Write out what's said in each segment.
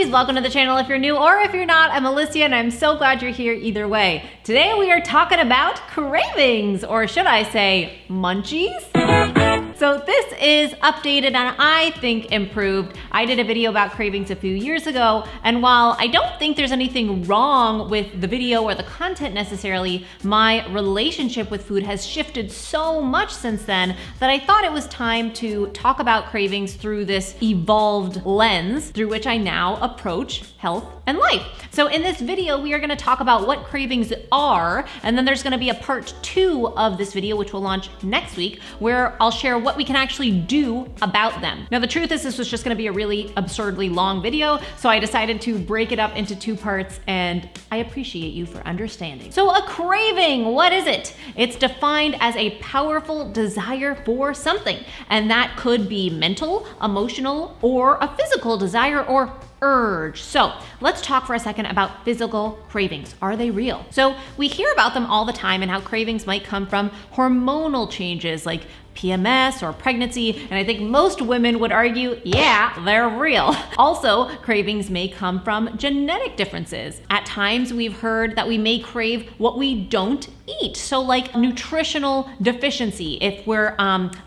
besties, welcome to the channel if you're new, or if you're not, I'm Alicia and I'm so glad you're here either way. Today we are talking about cravings, or should I say munchies? So this is updated and I think improved. I did a video about cravings a few years ago, and while I don't think there's anything wrong with the video or the content necessarily, my relationship with food has shifted so much since then that I thought it was time to talk about cravings through this evolved lens through which I now approach health and life. So in this video, we are gonna talk about what cravings are, and then there's gonna be a part 2 of this video, which will launch next week, where I'll share what we can actually do about them. Now, the truth is this was just gonna be a really absurdly long video, so I decided to break it up into 2 parts, and I appreciate you for understanding. So a craving, what is it? It's defined as a powerful desire for something, and that could be mental, emotional, or a physical desire or urge. So let's talk for a second about physical cravings. Are they real? So we hear about them all the time and how cravings might come from hormonal changes like PMS or pregnancy, and I think most women would argue, yeah, they're real. Also, cravings may come from genetic differences. At times, we've heard that we may crave what we don't eat. So like nutritional deficiency. If we're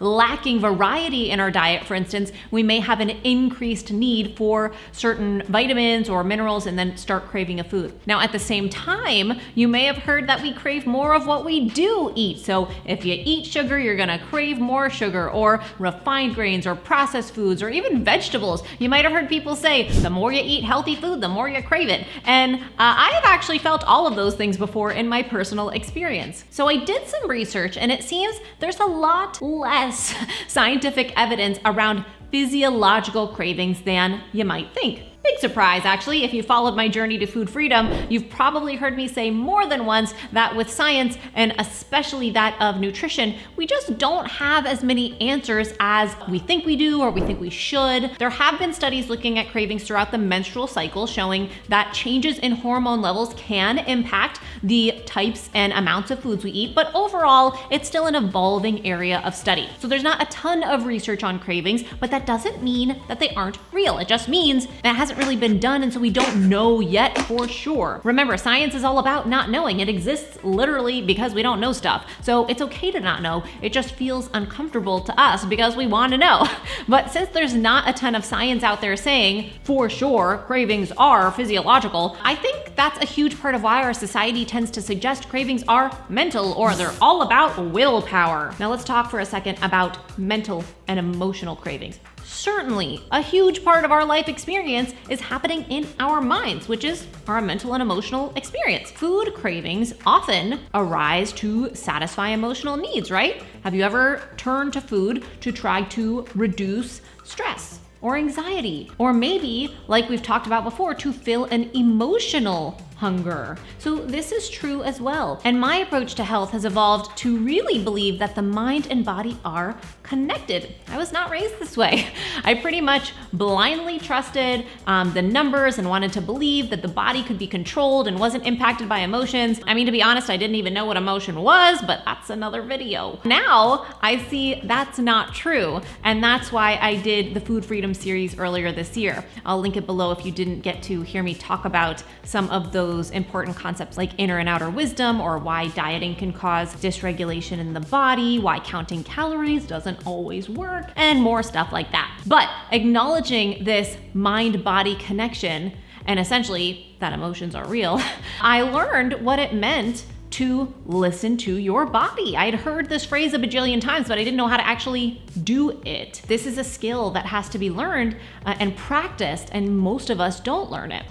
lacking variety in our diet, for instance, we may have an increased need for certain vitamins or minerals and then start craving a food. Now, at the same time, you may have heard that we crave more of what we do eat. So if you eat sugar, you're gonna crave more sugar, or refined grains or processed foods or even vegetables. You might have heard people say, the more you eat healthy food, the more you crave it. And I have actually felt all of those things before in my personal experience. So I did some research, and it seems there's a lot less scientific evidence around physiological cravings than you might think. Big surprise, actually. If you followed my journey to food freedom, you've probably heard me say more than once that with science, and especially that of nutrition, we just don't have as many answers as we think we do or we think we should. There have been studies looking at cravings throughout the menstrual cycle showing that changes in hormone levels can impact the types and amounts of foods we eat, but overall, it's still an evolving area of study. So there's not a ton of research on cravings, but that doesn't mean that they aren't real. It just means that it hasn't really been done, and so we don't know yet for sure. Remember, science is all about not knowing. It exists literally because we don't know stuff. So it's okay to not know. It just feels uncomfortable to us because we want to know. But since there's not a ton of science out there saying for sure cravings are physiological, I think that's a huge part of why our society tends to suggest cravings are mental, or they're all about willpower. Now let's talk for a second about mental and emotional cravings. Certainly, a huge part of our life experience is happening in our minds, which is our mental and emotional experience. Food cravings often arise to satisfy emotional needs, right? Have you ever turned to food to try to reduce stress or anxiety? Or maybe, like we've talked about before, to fill an emotional hunger. So this is true as well. And my approach to health has evolved to really believe that the mind and body are connected. I was not raised this way. I pretty much blindly trusted the numbers and wanted to believe that the body could be controlled and wasn't impacted by emotions. I mean, to be honest, I didn't even know what emotion was, but that's another video. Now I see that's not true. And that's why I did the Food Freedom series earlier this year. I'll link it below if you didn't get to hear me talk about some of those important concepts like inner and outer wisdom, or why dieting can cause dysregulation in the body, why counting calories doesn't always work, and more stuff like that. But acknowledging this mind-body connection, and essentially that emotions are real, I learned what it meant to listen to your body. I had heard this phrase a bajillion times, but I didn't know how to actually do it. This is a skill that has to be learned and practiced, and most of us don't learn it.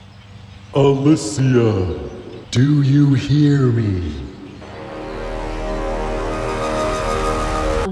Alicia, do you hear me?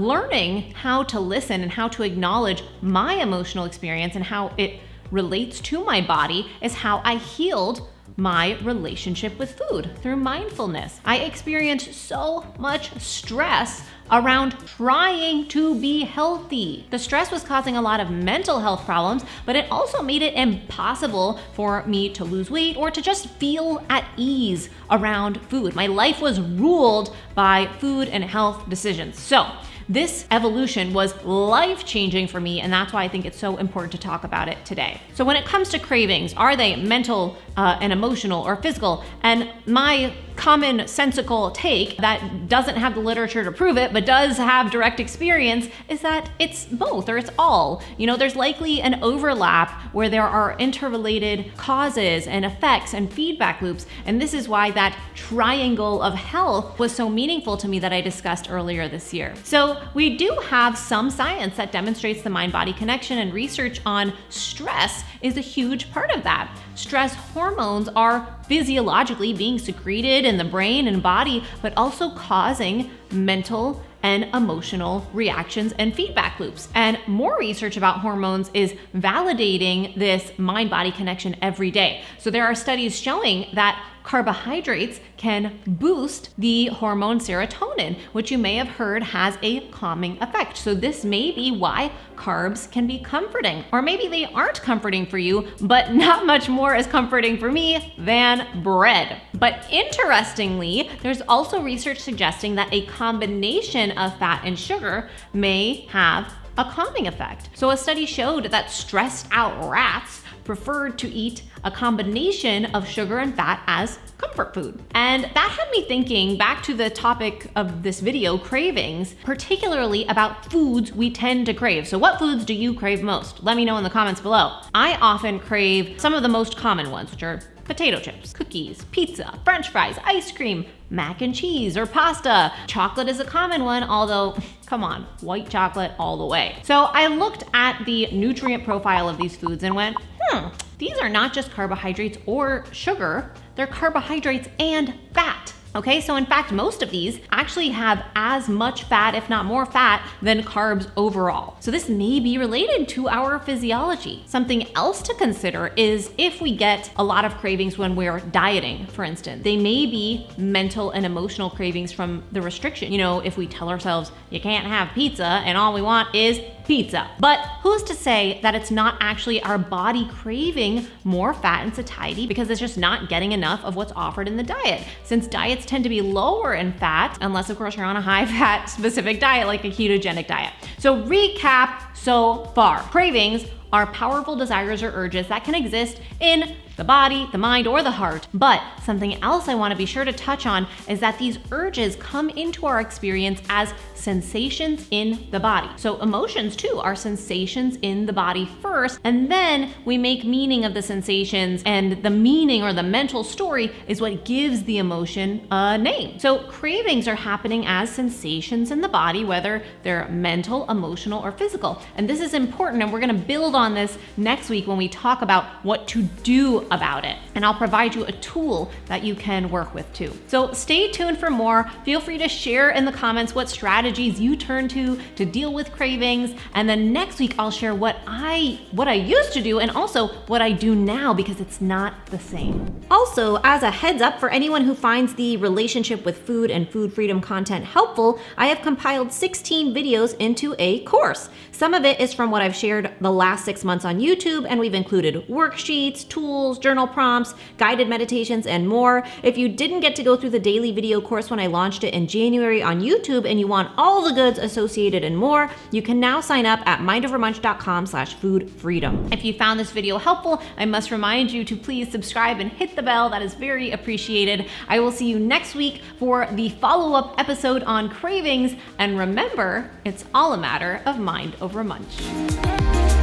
Learning how to listen and how to acknowledge my emotional experience and how it relates to my body is how I healed my relationship with food through mindfulness. I experienced so much stress around trying to be healthy. The stress was causing a lot of mental health problems, but it also made it impossible for me to lose weight or to just feel at ease around food. My life was ruled by food and health decisions. So this evolution was life-changing for me, and that's why I think it's so important to talk about it today. So when it comes to cravings, are they mental and emotional or physical? And my commonsensical take that doesn't have the literature to prove it, but does have direct experience, is that it's both, or it's all. There's likely an overlap where there are interrelated causes and effects and feedback loops. And this is why that triangle of health was so meaningful to me that I discussed earlier this year. So we do have some science that demonstrates the mind-body connection, and research on stress is a huge part of that. Stress hormones are physiologically being secreted in the brain and body, but also causing mental and emotional reactions and feedback loops. And more research about hormones is validating this mind-body connection every day. So there are studies showing that carbohydrates can boost the hormone serotonin, which you may have heard has a calming effect. So this may be why carbs can be comforting, or maybe they aren't comforting for you, but not much more is comforting for me than bread. But interestingly, there's also research suggesting that a combination of fat and sugar may have a calming effect. So a study showed that stressed out rats preferred to eat a combination of sugar and fat as comfort food. And that had me thinking back to the topic of this video, cravings, particularly about foods we tend to crave. So what foods do you crave most? Let me know in the comments below. I often crave some of the most common ones, which are potato chips, cookies, pizza, French fries, ice cream, mac and cheese, or pasta. Chocolate is a common one, although, come on, white chocolate all the way. So I looked at the nutrient profile of these foods and went, these are not just carbohydrates or sugar, they're carbohydrates and fat. Okay, so in fact, most of these actually have as much fat, if not more fat, than carbs overall. So this may be related to our physiology. Something else to consider is if we get a lot of cravings when we're dieting, for instance, they may be mental and emotional cravings from the restriction. If we tell ourselves, you can't have pizza, and all we want is pizza. But who's to say that it's not actually our body craving more fat and satiety because it's just not getting enough of what's offered in the diet? Since diets tend to be lower in fat, unless of course you're on a high fat specific diet like a ketogenic diet. So recap so far. Cravings are powerful desires or urges that can exist in the body, the mind, or the heart. But something else I want to be sure to touch on is that these urges come into our experience as sensations in the body. So emotions too are sensations in the body first, and then we make meaning of the sensations, and the meaning or the mental story is what gives the emotion a name. So cravings are happening as sensations in the body, whether they're mental, emotional, or physical. And this is important, and we're going to build on this next week when we talk about what to do about it. And I'll provide you a tool that you can work with too. So stay tuned for more. Feel free to share in the comments what strategies you turn to deal with cravings. And then next week I'll share what I used to do and also what I do now, because it's not the same. Also, as a heads up for anyone who finds the relationship with food and food freedom content helpful, I have compiled 16 videos into a course. Some of it is from what I've shared the last 6 months on YouTube, and we've included worksheets, tools, journal prompts, guided meditations, and more. If you didn't get to go through the daily video course when I launched it in January on YouTube and you want all the goods associated and more, you can now sign up at mindovermunch.com/foodfreedom. If you found this video helpful, I must remind you to please subscribe and hit the bell. That is very appreciated. I will see you next week for the follow-up episode on cravings. And remember, it's all a matter of mind over munch.